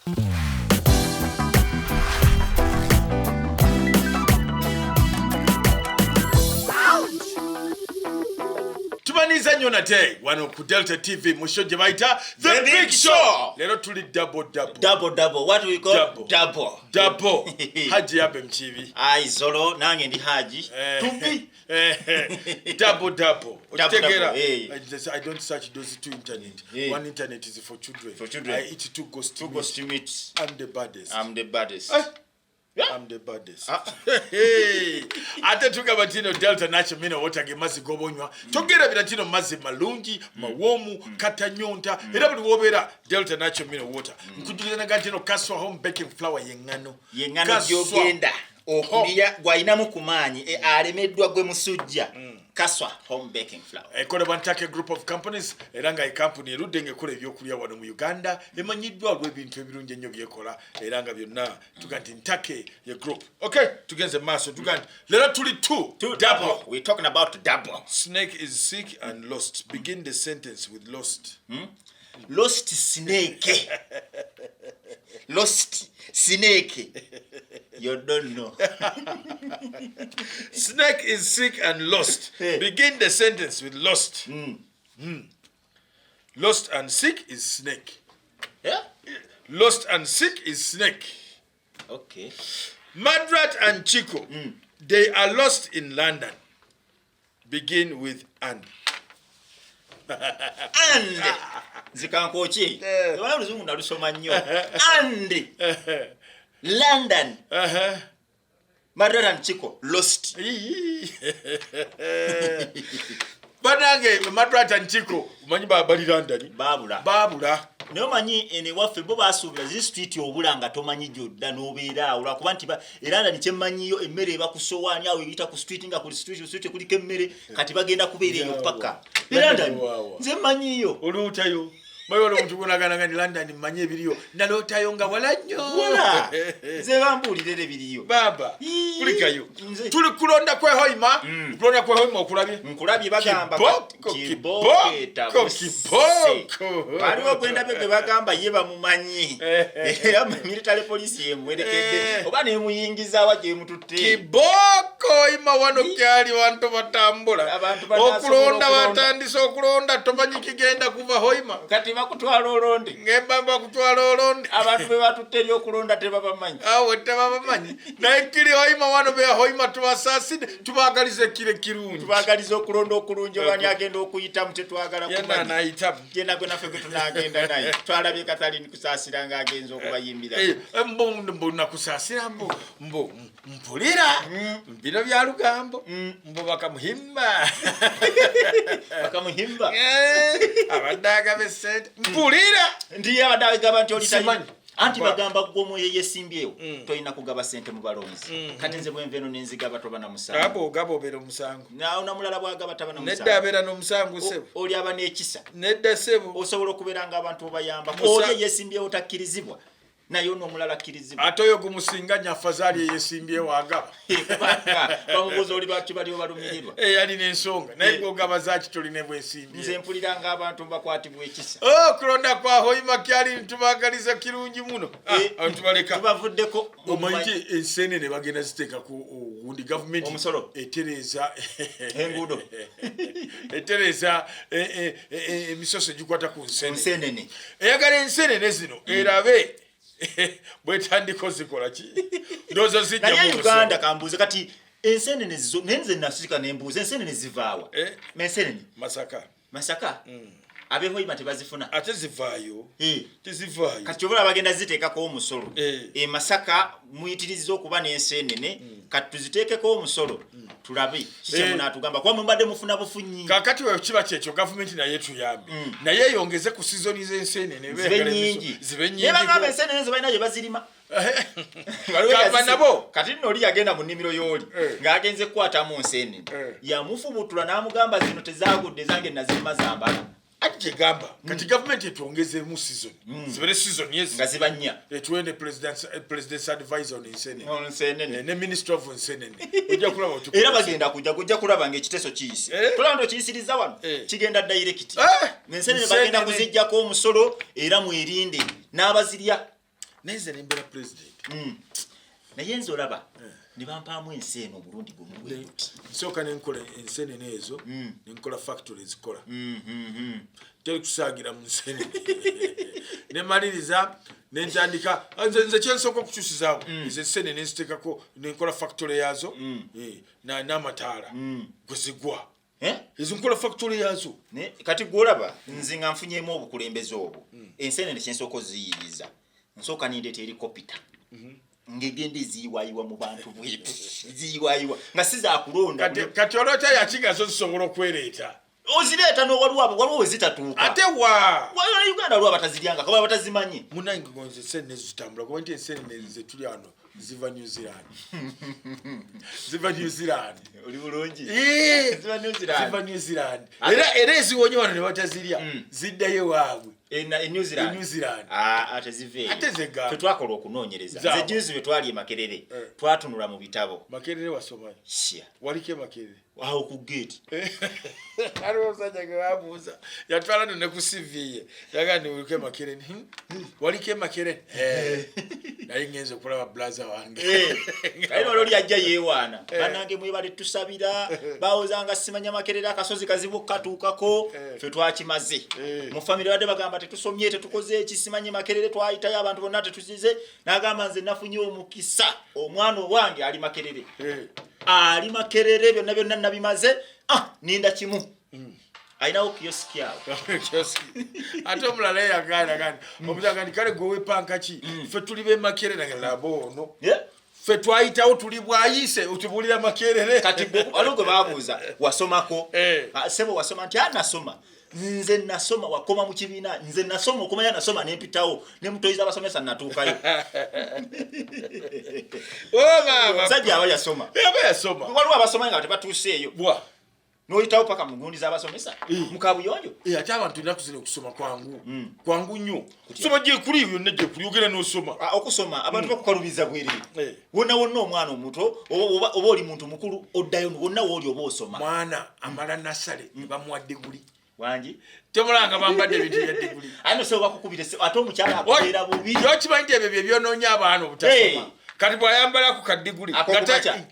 Tubaniza nnyo nate wano ku Delta TV mu show gye bayita The Big Show. Lero tuli double. What do we call double? Haji Abe Mchibi. Ai Zolo nange ndi Haji. Tubi. Double. Hey. I don't search those two internet. Hey. One internet is for children. I eat two ghost meat. I'm the baddest. I'm the baddest. Hey. Ate tugaba tino Delta Nacho Mineral Water ge mazzi gobonywa. Togera bira tino mazzi malungi, mawomu, katanyonta. Era buli wobera Delta Nacho Mineral Water. Nkujulira na gatino Kaswa Home Baking Flour yengano. Yengano gyogenda. Okulia gwayinamu kumanyi alemeddwa gwe musujja. Kaswa Home Baking Flour. Ekolebwa Ntake Group of Companies era nga company erudde ng'ekola ebyokulya wano mu Uganda emanyiddwa olw'ebintu ebirungi ennyo byekola era nga byonna tuga nti Ntake ye group. Okay, tugenze maaso tuga nti lero tuli double. We're talking about double. Snake is sick and lost. Begin the sentence with lost. Lost snake. Lost snake. You don't know. Snake is sick and lost. Begin the sentence with lost. Lost and sick is snake. Yeah? Lost and sick is snake. Okay. Madrat and Chico, they are lost in London. Begin with and. And. Zikankochi. Wala luzungu nalusoma nnyo. And. London. Madrat and Chico lost. Banange Madrat and Chico umanyi bali London. Babula. Nayo manyi ene waffe bo basuubira zi street obulanga tomanyi jodda n'obeera awo lwakuba nti era ni kyemanyiyo emmere eba ku sowaani awo eyita ku street nga ku street kuliko emmere kati bagenda kubeera eyo paka. London nze manyiyo. Oluutayo. Mayolo mtu kunagana ni London manye ebiriyo nalotayo nga wala nnyo. Wala. Nze bambulire ebiriyo. Baba. Kulikayo. Tuli kulonda kwe hoima. Kulonda kwe hoima okulabye. Nkulabye bagamba kiboko. Baliwo kwenda bebe bagamba yeba mumanyi. Era military police yemwerekedde. Oba ne muyingiza waje mututte. Kiboko ima wano kyali wantu batambula. Okulonda batandise okulonda tomanyi kigenda kuva hoima. Kati bakutwala olondi. Ngembamba kutwala olondi. Abantu be batutte ebyokulonda tebabamanyi. Awo tebabamanyi. Naye kiri hoima wano be hoima tubasaside tubagalize kire kirungi. Tubagalize okulonda okulungi wani agenda okuyita mute twagala kumanyi. Yana naita. Genda gwe naffe tunagenda naye. Twalabye katali nikusasira nga agenza okubayimbira. Mbo nakusasira mbo mpulira. Bino bya lugambo. Mbo bakamuhimba. Bakamuhimba. Abadaga besete. Mpulira. Ndiye abadaga gaba nti olitayi. Anti bagamba gwomo yeyesimbyewo toyina kugaba sente mu balonzi. Kati nze bwenveno nenzigaba toba na musango. Gabo bero musango. Na unamulala bwagaba taba na musango. Nedda abera no musango sebo. Oli aba n'ekisa. Nedda sebo. Osobola okuberanga abantu obayamba. Oli yesimbyewo takkirizibwa. Nayo nomulala kirizibwa. Atoyo gumusinganya afazali yesimbyewo agaba. Bamubuza oli bati bali balumirirwa. Yali n'ensonga. Naye gogaba zaki tolina bwesimbye. Nze mpuliranga abantu bakwatibwa ekisa. Kulonda kwa hoima kyali ntubagaliza kirungi muno. Abantu baleka. Tubavuddeko omanyi ensene ne bagenda ziteeka ku gundi government omusolo etereza engudo etereza emisoso gikwata ku nsenene eyagala ensenene zino erabe bwetandiko zikola ki ndozo zijja mu Uganda kambuze kati ensenene zizo nenze nasika nembuze ensenene zivaawa ensenene Masaka abeho imate bazifuna ate zivaayo tizivaayo kati obula bagenda ziteekako omusolo Masaka muyitiriza okuba n'ensenene kati tuziteekeko omusolo tulabe kike munatugamba kwa mbadde mufuna bufunyi kakati we kiba kyekyo government naye tuyambe naye yongeze ku season z'ensenene zibe nyingi yeba ensenene zo balina je bazirima nabo kati noli yagenda mu nnimiro yoli ng'agenze kukwata mu ensenene yamufubutula n'amugamba zino tezagudde zange nazirima zambala ati gamba kati government etongeze mu season zibere season yes ngazibanya etwende president's advisor on ensenene ne minister of ensenene ujja kulaba otuko era bagenda kujja kulaba ng'ekiteso kiyise tulando kiyisiriza wano kigenda direct ensenene bagenda kuzijjako omusolo era mwirinde n'abazirya neze nembera president naye nze olaba ne bampaamu ensi eno obulundi gumu nsooka nenkola ensenene ezo nenkola factory ezikola teri kusaagira mu nsenene nemaliriza nentandika nze kyensooka okukyusizaawo ezo ensenene nziteekako nenkola factory yazo n'amataala gwezigwa ezo nkola factory yazo kati gwolaba nze nga nfunyemu obukulembeze obwo ensenene kyensooka oziyiriza nsooka nindeeta helikopita ngegende ziyiwayiwa mu bantu bwetu ziyiwayiwa nga sizakulonda kati olwota yakigazo zisobola okwereeta ozireeta waliwo wezitatuuka ate wa Uganda lwa bataziryanga kaba batazimanyi munange gonze ensenene zitambula kuba nti ensenene zetuli ano ziva New Zealand ziva New Zealand oli bulungi ziva New Zealand era eziwonye wano ne batazirya ziddayo waabwe New Zealand ate zive tetwakola okunoonyereza ze juzi bwe twali Makerere twatunula mu bitabo Makerere wasoma waliko Makerere aho ku gate aliwo omusajja gwe babuuza yatwala ne ku CV yagaa ndi waliko Makerere waliko Makerere naye ngenze okulaba blaza wange kale olwo lyajja yeewaana bannange mwebale tusabira baawozanga simanya Makerere akasozi kazibu katuukako ffe twakimaze mu famire badde bagamba tetusomye tetukoze ekisimanye Makerere twayitayo abantu bonna tetuzize n'agamba nze nafunye omukisa omwana owange ali Makerere ali Makerere byonna nabimaze ninda kimu ayinawo kioski awo ate omulala yagana omuzagani kale gwe panka ki ffe tuli be Makerere ngalabo ono ffe twayitawo tuli bwayise otubulira Makerere kati alugwe babuuza wasomako sebo wasoma nti anasoma nze nasoma wakoma mu kibiina nze nasoma okumanya nasoma nempitawo ne mutoyiza abasomesa natuukayo sajja aba yasoma waliwo abasoma nga tebatuuseeyo noyitawo paka mugundi z'abasomesa mukabuyonjo ate abantu ennaku zino okusoma kwangu nnyo kusoma gye kuli byonna gye kuli ogenda n'osoma okusoma abantu bakukalubiza bwerere wonna omwana omuto oba oli muntu mukulu oddayo wonna wooli oba osoma mwana amala nasale ne bamuwa diguli wangi temulanga bambadde ebintu bya diguli ano so bakukubire ate omukyala akubeera bubi yokimanyi nti ebyo byebyononya abaana obutasoma kati bwayambala ku kadiguli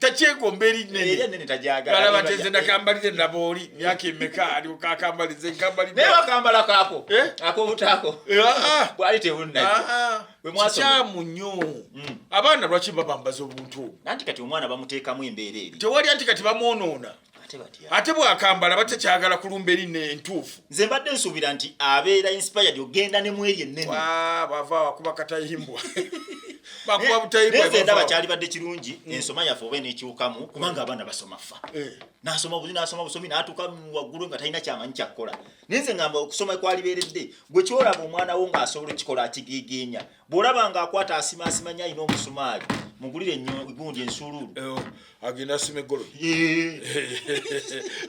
takyegomba erinene tajagala batenze nakambalize nabooli myaka emeka ali kakambalize nkambalize naye wakambala kako akobutako bwali tebunna kikyamu nnyo abaana lwaki babambaza obuntu obwo anti kati omwana bamuteekamu embeera eri tewali anti kati bamwonoona ate bwakambala batakyagala kulumba erinne entuufu nze mbadde nsuubira nti abeera inspired ogenda ne mweri ennene bava wakuba katayimbwa bakuba butayimbwa nze ndaba kyali badde kirungi ensoma yaffe oba nekyukamu kubanga abaana basoma fa nasoma busomi n'atuuka waggulu nga talina kyamanyi kyakkola naye nze ngamba okusoma kwalibeeredde gwe kyolaba omwana wo ng'asobola okikola akigeegeenya bw'olaba ng'akwata asimasimanya alina omusumaali mugulire gundi ensululu agenda asima eggolo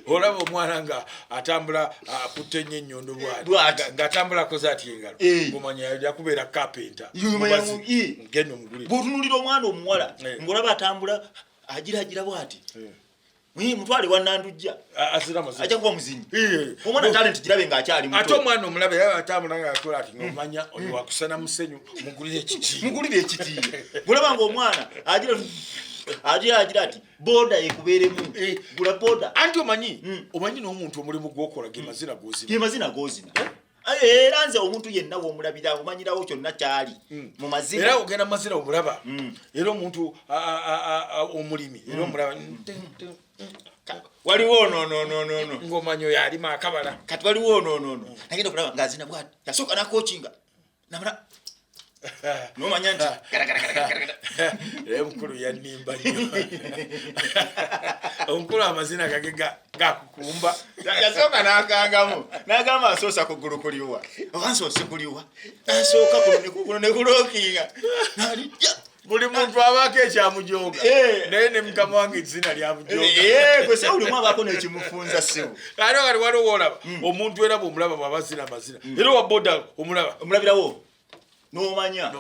olaba omwana nga atambula akutte nnyo ennyondo bwati ng'atambula akoze atya engalo ng'omanya yakubeera kapenta genda omugulire bw'otunulira omwana omuwala ng'olaba atambula agiragira bwati mutwale wannandujja ajja kuba muzinyi omwana talenti girabe ng'akyali muto ate omwana omulabe yaba atambula ng'akola ati ng'omanya oyo wakusana musenyu mugulire ekiti bw'olaba ng'omwana agira ati boda ekubeeremu gula boda anti omanyi n'omuntu omulimu gw'okola ge mazina gozina era nze omuntu yenna w'omulabira omanyirawo kyonna kyali mu mazina era ogenda mu mazina omulaba era omuntu omulimi era omulaba waliwo ng'omanyi oyo alima akabala kati waliwo nagenda okulaba ng'azina bwati yasooka nakokinga namala nomanya nti omukulu yannimba nnyo omukulu amazina gage gakukumba yasooka n'akangamu n'agamba asoosa kugulu kuliwa oba nsoose kuliwa nasooka kuno ne kulookinga nalijja buli muntu abaako ekyamujoga naye ne mukama wange ezina lyamujoga gwese bulimu abaako nekimufunza ssibu ate kati waliwo olaba omuntu era bw'omulaba bw'abazina amazina era owa boda omulabirawo n'omanya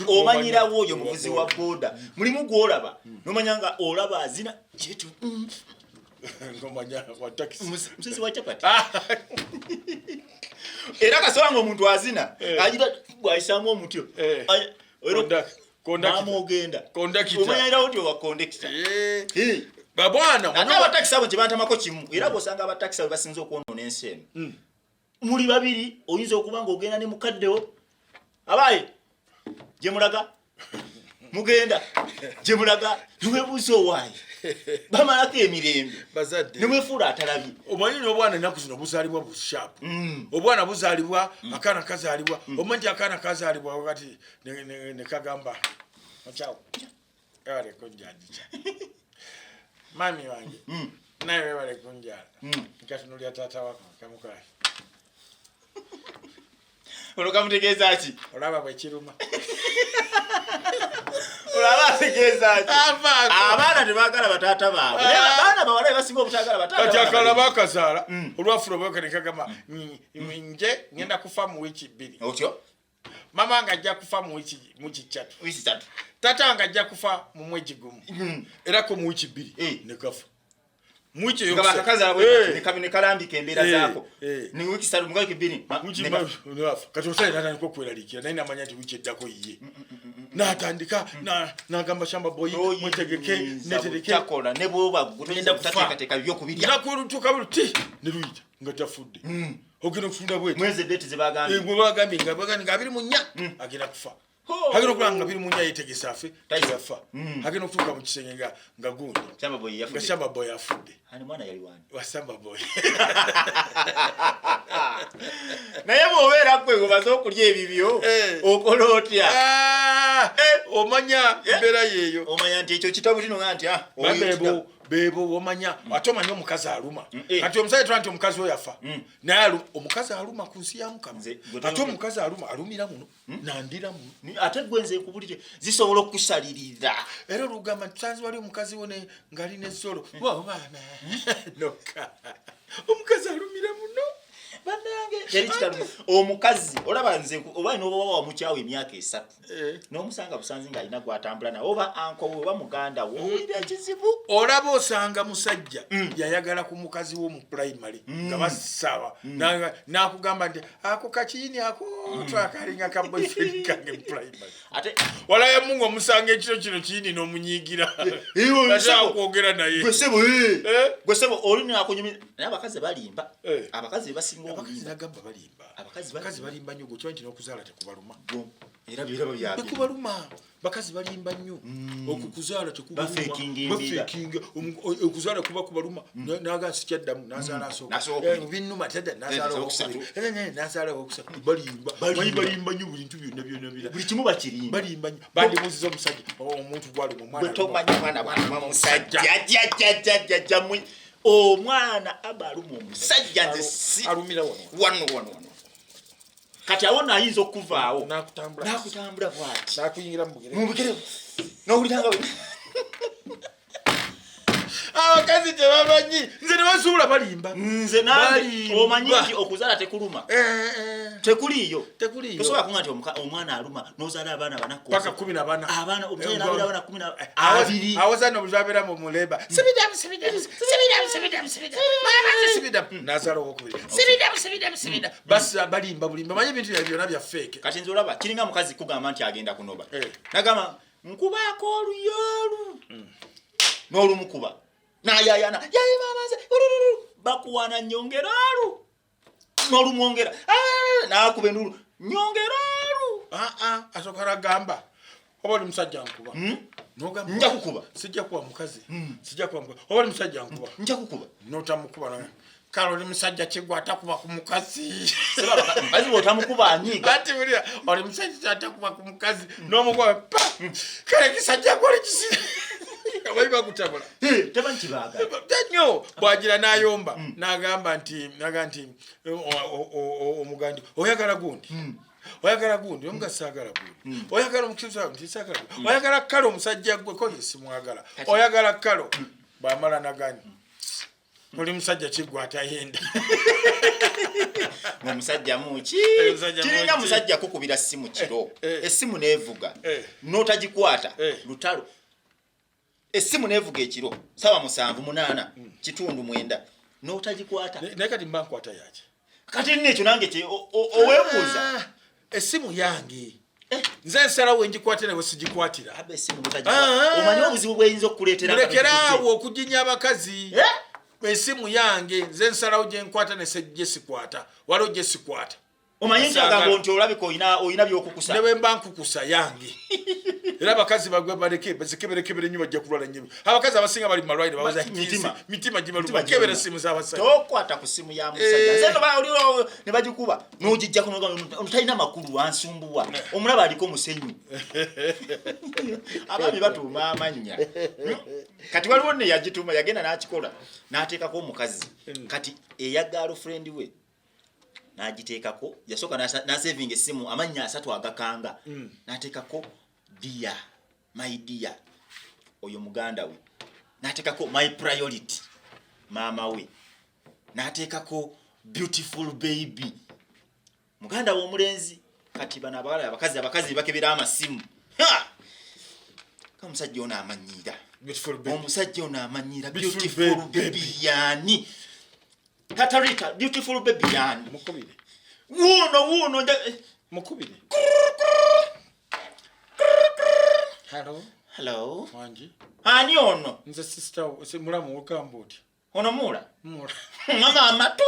omanyirawo oyo muvuzi wa boda mulimu gw'olaba n'omanya nga olaba azina kyetu ng'omanya wa takisi musezi wa chapati era kasonga omuntu azina ajira bwaisamu omutyo namogenda omanyira oti wa kondekita babwana ate abatakisi abo kyebantamako kimu era bwosanga abatakisi abo basinza okwonoona ensi eno muli babiri oyinza okuba ng'ogenda ne mukaddewo abaye gye mulaga mugenda gye mulaga niweebuuza owaayi bamalako emirembe nemwefuula atalabye omanyi n'obwana ennaku zino buzaalibwa bushapu obwana buzaalibwa akaana kazaalibwa omanyi akaana kazaalibwa wakati ne kagamba makyawo ebaleko njandica mami wange naye webaleko njala nkatunulya taata wako kamukwaye olwo kamutegeeza ki olaba bwekiruma olaba ategeeza ki abaana tebaagala bataata baabwe abaana bawala basinga obutaagala bataata kati akala bakazaala olwafula bwekanekagamba nje ngenda kufa mu wiiki 2 otyo mama nga ajja kufa mu wiiki 3 taata nga ajja kufa mu mwezi gumu era ko mu wiiki 2 ne kafa muiche yo bakakaza ne kalambika embeera zaako ni wiki 3 mu wiki 2 unafa kati osale nana nko kweralikira naye namanya nti wiki eddako yiye natandika nagamba shamba boy mwetegeke netereke takola ne bwoba gutenda kutateeka byo kubirya nakulutuka buti ne luita ngatafudde ogino kufunda bwe mweze date zebagambi bagambi nga 24 agenda kufa hagino kulanga 24 yetegesa afe tayifa hagino kutuka mu kisenge nga gundi shamba boy afudde ani mwana yali wani wasamba boy naye bwobeera kwe gobazo okulya ebibyo okola otya omanya mbeera yeeyo omanya nti ekyo kitabu kino nga nti bebo omanya ate omanya omukazi aluma kati omusajja twanti omukazi oyo afa naye omukazi aluma ku nsi ya Mukama ate omukazi aluma alumira muno nandira muno ate gwenze nkubulire zisobola okusalirira era olugamba tusanze wali omukazi wone ngali n'essolo omukazi alumira muno banange yali kitalu omukazi olaba nze oba ino baba mukyawe emyaka 3 n'omusanga busanzi nga alina gwatambula na oba anko oba muganda wo bya kizibu olaba osanga musajja yayagala ku mukazi wo mu primary nga basawa nakugamba nti ako kachini ako twakalinga ka boyfriend kange mu primary ate wala ya Mungu omusanga ekiro kino kini n'omunyigira kwogera naye gwesebo olina akunyumira naye abakazi balimba abakazi basinga nagamba balimba abakazi balimba nnyo gwe nti n'okuzaala tekubaluma era bira babyabe tekubaluma bakazi balimba nnyo okukuzaala tekubaluma okuzaala kuba kubaluma naga sikyaddamu nazaala asooka binnuma tedda nazaala okusatu balimba nnyo bintu byonna buli kimu bakirimba balimba nnyo bandimuziza omusajja omuntu gwaluma omwana tomanyi mwana musajja jajajajajamwe omwana abaluma omusajja nze si alumira wano kati awona ayinza okuvaawo nakutambula bwati nakuyingira mu bigere n'owuliranga abakazi tebamanyi nze nebasuula balimba nze nali omanyi nti okuzaala tekuluma tekuliyo tosobola kunga nti omwana aluma n'ozaala abaana banakko paka 14 abaana omusajja n'abeera abana 12 awazana obuzabeera mu muleba sibidamu nazaala okubiri sibidamu basa balimba bulimba manyi ebintu byonna bya fake kati nze olaba kiringa mukazi kugamba nti agenda kunoba nagamba nkubaako oluyolu n'olumukuba nayayana yayi mamaze bakuwana nyongeralu n'olumwongera nakuba endulu nyongeralu asokara gamba oba oli musajja nkuba nogamba nja kukuba sijja kuba mukazi sijja kuba mukazi oba oli musajja nkuba nja kukuba notamukuba naye kalo oli musajja kigwa atakuba ku mukazi mukazi bw'otamukuba anyiga ati buli oli musajja atakuba ku mukazi n'omukuba pa kale kisajja gwali kisi abayiba kutabula tebanyi kibaga tanyo bwagira nayomba nagamba nti omugandi oyagala gundi omugasa gundi oyagala omukizo nti sagala oyagala kalo omusajja gwe ko yesimwagala oyagala kalo bamala nagani oli musajja kigwa atayenda omusajja muki kiringa musajja kukubira simu kiro essimu nevuga notagikwata lutalo essimu nevuga ekiro 7:8 kitundu 9 notagikwata naye kati mbankwata yaki kati nekyo nange owebuuza essimu yange nze nsalawo enjikwate ne bwesigikwatira abe essimu omanyi obuzibu bweyinza okukuleetera mulekeraawo okuginya abakazi essimu yange nze nsalawo gye nkwata ne gye sikwata waliwo gye sikwata omanyi nkyagamba nti olabika oyina byokukusa ne bwe mba nkukusa yange era abakazi bagwe baleke bazikeberekebere nnyo bajja kulwala nnyo abakazi abasinga bali mu malwaliro babaza mitima gibaluma kebera essimu z'abasajja tokwata ku ssimu ya musajja nze olio ne bagikuba n'ogijjako talina makulu ansumbuwa omulaba aliko musenyu abaami batuuma amannya kati waliwo ne yagituuma yagenda n'akikola n'ateekako omukazi kati eya girlfriend we n'agiteekako yasooka n'asavinga essimu amannya 3 agakanga n'ateekako dear my dear oyo muganda we n'ateekako my priority maama we n'ateekako beautiful baby muganda we omulenzi kati bano abawala abakazi bakebera amasimu kamusajja ono amanyiira omusajja ono amanyiira beautiful baby yani Katarika, beautiful baby yani. Mukubire. Wuno. Mukubire. Hello. Wanji. Ani ono? Nze sister, mulamu okamboti. Ono mula? Mula. Mama tu.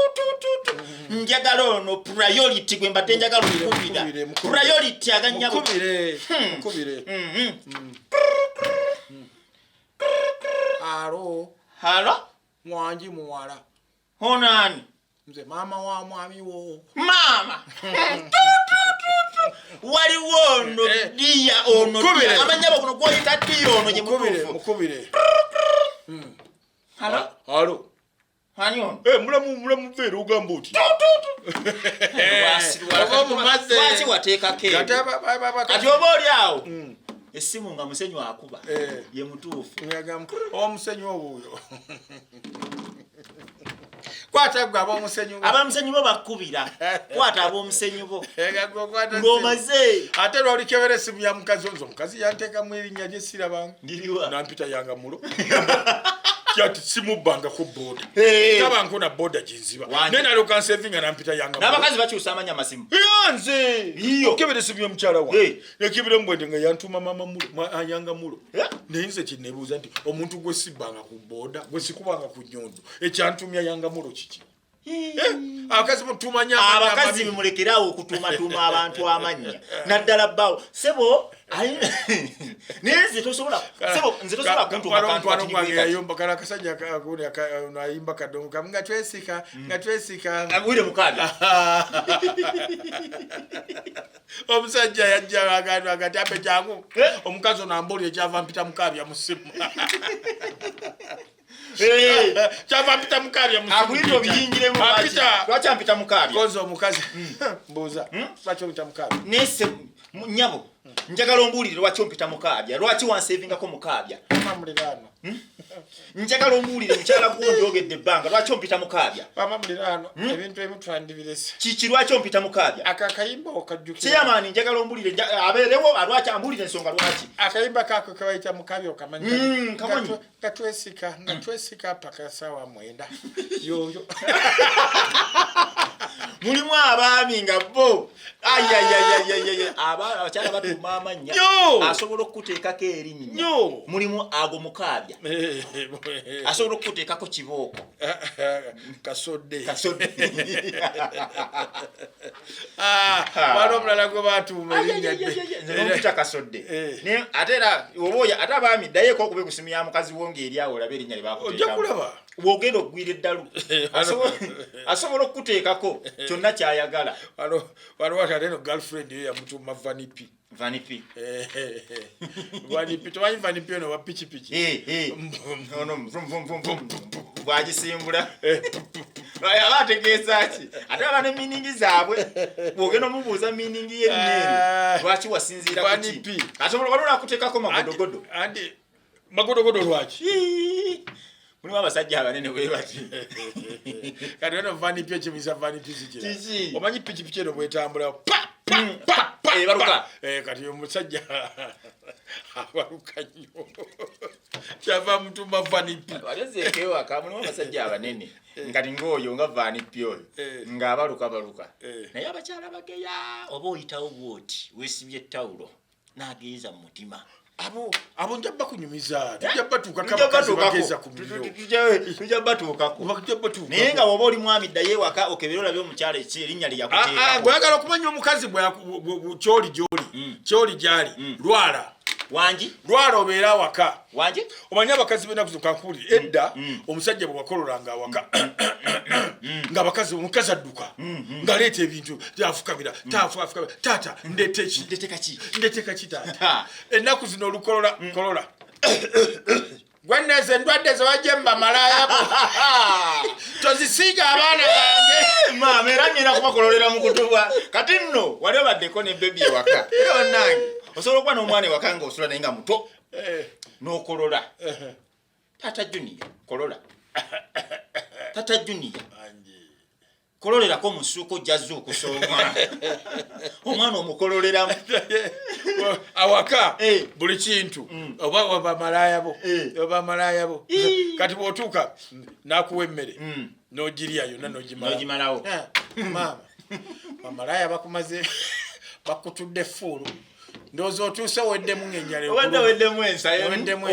Njagala ono priority gwe mbadde njagala okukubira. Priority aganyabo. Mukubire. Halo? Wanji muwala. Honani? Nze mama wa mwami wo. Mama. Waliwo no dia ono. Amanyabo kuno kwita dia ono je mutufu. Mukubire. Halo? Hani ono? Mulamu vero ugamba oti. Wasi wateeka ke. Kati oboli awo. Essimu nga musenyu akuba. Ye mutufu. Ngagamba omusenyu obuyo. Kwata gwa abamusenyu bo bakubira kwata abomusenyu bo kwata ngomaze ate lwali kebere essimu ya mukazi onzo mukazi yanteka mu erinnya gye sirabanga ndiriwa nampita yanga mulo kyati simu banga ku boda tabanko na boda jinziba nena lokan saving nampita yanga n'abakazi bakyusa amanya amasimu yanze iyo kebere essimu ya mukyala wa yakibire mbwende nga yantuma mama mulo ayanga mulo neyinze kinebuuza nti omuntu gwe sibanga ku boda gwe sikubanga ku nyondo ekyantumya yanga mulo kiki abakazi mutumanya abakazi bimulekerawo okutuma abantu amanya naddala bawo sebo neze tosobola sebo nze tosobola kuntuma kantu kati yayomba kala kasajja akune ayimba kadongo kamunga twesika ngwire mukaga omusajja yajja agatu agati ape jangu omukazi onambuli ekyava mpita mukabya musimu chava mpita mukabya musimu agwiro biyingire mu bachi lwacha mpita mukabya kozo omukazi mbuza lwacha mpita mukabya nese nyabo njagala ombulire lwacha mpita mukabya lwachi wansavinga ko mukabya mamulirano njagala ombulire mchala kunjogedde banga lwacha mpita mukabya mamulirano ebintu ebitwandibirese chichi lwacha mpita mukabya akakayimba okajjukira kyamani njagala ombulire aberewo alwacha ambulire ensonga lwachi akayimba kako kawaita mukabya okamanyi kamanyi ngatwesika paka sawa mwenda yoyo mulimu abaami nga bo abakyala batuma amanya asobola okukuteekako erinnya mulimu ago mukabya asobola okukuteekako kibooko kasodde waliwo omulala gwe batuuma erinnya kasodde ate era oba ate abaami ddayeko okuba ekusimu ya mukazi wo ng'eri awo olaba erinnya lyebakuteekamu bwogenda okugwira eddalu asobola okukuteekako kyonna kyayagala waliwo ate no girlfriend yo yamutuma vanipi tomanyi vanipi ono wa pikipiki bwagisimbula aba ategeeza ki ate aba ne miningi zaabwe bwogenda omubuuza miningi y'ennyeri lwaki wasinziira kuki asobola waliwo akuteekako magodogodo magodogodo lwaki mulimu abasajja abanene bwe bati kati ono vanipi ekimisa vanipi zikira omanyi pikipiki eno bwetambula baluka kati omusajja abaluka nnyo kyava mutuma vanipi walezeekewo akamulimu abasajja abanene ngati ng'oyo nga vanipi oyo ng'abaluka naye abakyala bageya oba oyitawo bwoti weesibye ettawulo n'ageeza mu mutima abo njabba kunyumiza tujja batuuka tujja batuukako naye nga woba oli mwami ddayo ewaka okebera olabye omukyala erinnya lye yakuteekako gweyagala okumanya omukazi kyoli gyali lwala obeera awaka omanye abakazi benaku zokankuwulire edda omusajja bwe wakololanga awaka nga omukazi adduka ng'aleeta ebintu afukamira taata ndeeteka ki taata ennaku zino olukolola gweneze endwadde zewajje mubamalaayako tozisiiga abaana bange maama era ngenda kubakololera mu kutubwa kati nno wali obaddeko ne bebi ewaka era onnange osobola okuba n'omwana ewaka nga osula naye nga muto n'okolola taata juniya kolola taata juniya kololerako mu ssuuko jazza okusoma omwana omukololeramu awaka buli kintu oba bamalaayabo kati bw'otuuka n'akuwa emmere n'ogirya yonna n'ogimalawo maama bamalaaya bakumaze bakutudde fuulu ndowooza otuuse weddemu ng'enjala weddemu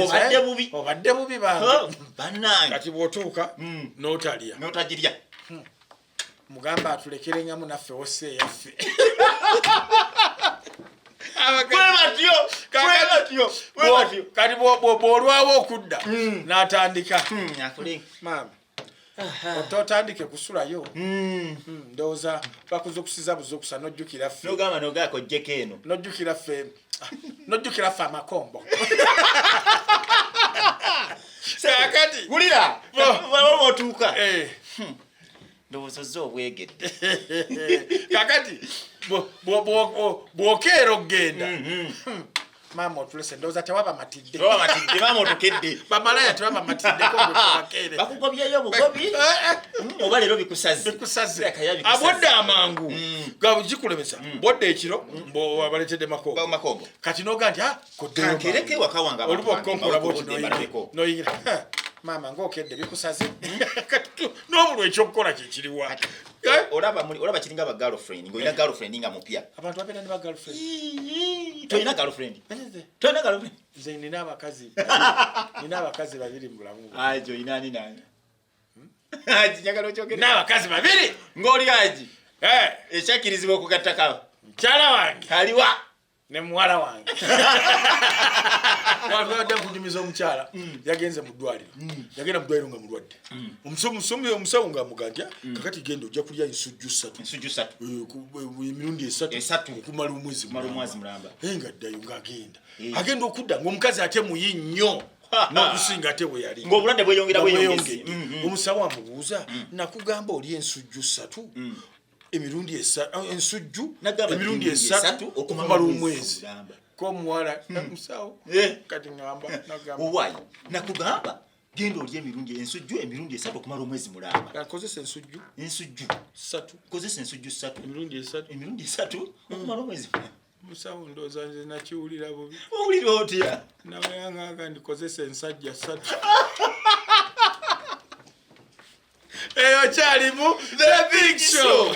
obadde bubi bange kati bw'otuuka n'otagirya mugamba atulekerengamu naffe wose eyaffe kati bw'olwawo okudda n'atandika maama ototandike kusulayo ndowooza bakuzukusiza buzukusa n'ojjukira ffe n'ojjukira ffe amakombo kakati wulira waba otuuka ndowooza obwegedde kakati bw'okeera okgenda maama otulese ndowooza tewaba matidde maama otukedde bamalaya tewaba matiddeko bakugobyeyo bugobi oba leero bikusaze abodde amangu gikulemesa bodde ekiro baletedde makombo kati noga nti kankereke waka wange olibakonkola boti noyingira maama ng'okedde bikusaze n'obulwa ekyokukola kyekiriwa olaba kiringa ba girlfriend ng'olina girlfriend nga mupya abantu babeera ne ba girlfriend tolina girlfriend nze nina abakazi babiri mu bulamu aji olina ani nange aji njagala okyogere n'abakazi babiri ng'oli aji ekyakkirizibwa okugattaka mukyala wange aliwa ne muwala wange wadde nkujumiza omukyala yagenze mu ddwaliro yagenda mu ddwaliro nga mulwadde omusawo ng'amuganja kakati genda ojja kulya ensujju 3 emirundi 3 okumala omwezi mulamba nga ddayo ng'agenda okudda ng'omukazi ate muyi nnyo n'okusinga ate bwe yali ng'obulwadde bweyongedde omusawo amubuuza nakugamba oli ensujju 3 emirundi 3 okumala omwezi komuwala musawo kati ngamba owayi nakugamba genda olya emirundi 3 okumala omwezi mulamba akozesa ensujju 3 kozesa ensujju 3 emirundi 3 okumala omwezi musawo ndowooza nze nakiwulira bubi owulira otya naweyangaga ndikozesa ensajja 3 eyo kyalimu The Big Show.